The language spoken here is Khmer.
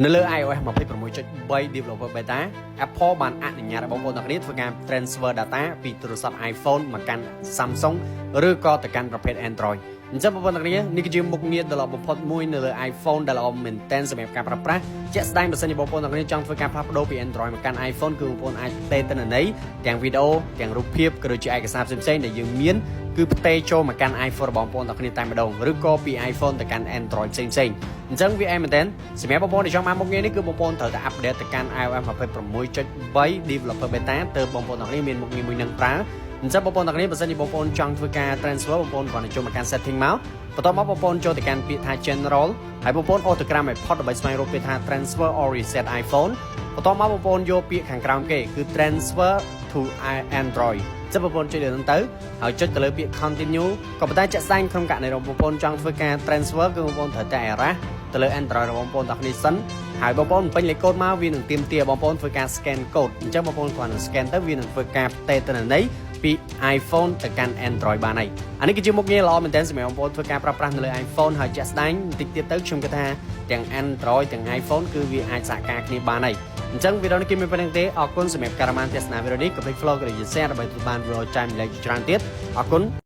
នៅលើ iOS 26.3 Developer Beta Apple បានអនុញ្ញាតឲ្យបងប្អូនទាំងគ្នាធ្វើការ transfer data ពីទូរស័ព្ទ iPhone មកកាន់ Samsung ឬក៏ទៅកាន់ប្រភេទ Android អញ្ចឹងបងប្អូនទាំងគ្នានេះគឺជាមុខងារដ៏ល្អបំផុតមួយនៅលើ iPhone ដែលល្អមែនទែនសម្រាប់ការប្រើប្រាស់ជាក់ស្ដែងបើសិនជាបងប្អូនទាំងគ្នាចង់ធ្វើការផ្លាស់ប្ដូរពី Android មកកាន់ iPhone គឺបងប្អូនអាចផ្ទេរទិន្នន័យទាំងវីដេអូទាំងរូបភាពក៏ដូចជាឯកសារផ្សេងៗដែលយើងមានគឺផ្ទេរចូលមកកាន់ iPhone របស់បងប្អូនទាំងគ្នាតែម្ដងឬក៏ពី iPhone ទៅកាន់ Android ផ្សេងៗអញ្ចឹងវាឯមែនទែនសម្រាប់បងប្អូនដែលចង់បានមុខងារនេះគឺបងប្អូនត្រូវតែ update ទៅកាន់ iOS 26.3 Developer Beta ទៅបងប្អូនទាំងគ្នាមានមុខងារមួយនឹងប្រើអញ្ចឹងបងប្អូនទាំងគ្នាបើសិនជាបងប្អូនចង់ធ្វើការ transfer បងប្អូនគ្រាន់តែចូលមកកាន់ setting មកបន្ទាប់មកបងប្អូនចូលទៅកាន់ពាក្យថា general ហើយបងប្អូន autogram ឲ្យផុតដើម្បីស្វែងរកពាក្យថា transfer or reset iPhone បន្ទាប់មកបងប្អូនយកពាក្យខាងក្រោមគេគឺ transfer to Android ចាំបងប្អូនចុចលើហ្នឹងទៅហើយចុចទៅលើពាក្យ continue ក៏ប៉ុន្តែជាក់ស្ដែងក្នុងករណីរបស់បងប្អូនចង់ធ្វើការ transfer គឺបងប្អូនត្រូវតែ error ទៅលើ Android របស់បងប្អូនទាំងគ្នាសិនហើយបងប្អូនពេញលេខកូដមកវានឹងទាមទារបងប្អូនធ្វើការ scan code អញ្ចឹងបងប្អូនគ្រាន់តែ scan ទៅវានឹងធ្វើការផ្ទេរទិន្នន័យពី iPhone ទៅកាន់ Android បានហើយអានេះគឺជាមុខងារល្អមែនទែនសម្រាប់បងប្អូនធ្វើការប្រើប្រាស់នៅលើ iPhone ហើយជាក់ស្ដែងបន្តិចទៀតទៅខ្ញុំគិតថាទាំង Android ទាំង iPhone គឺវាអាចសហការគ្នាបានហើយអញ្ចឹងវីដេអូនេះគឺមានប៉ុណ្្នឹងទេអរគុណសម្រាប់ការតាមដានទស្សនាវីដេអូនេះកុំភ្លេច follow ក៏ដូចជា share ដើម្បីទទួលបានវីដេអូចាញ់ម្លែកច្រើនទៀតអរគុណ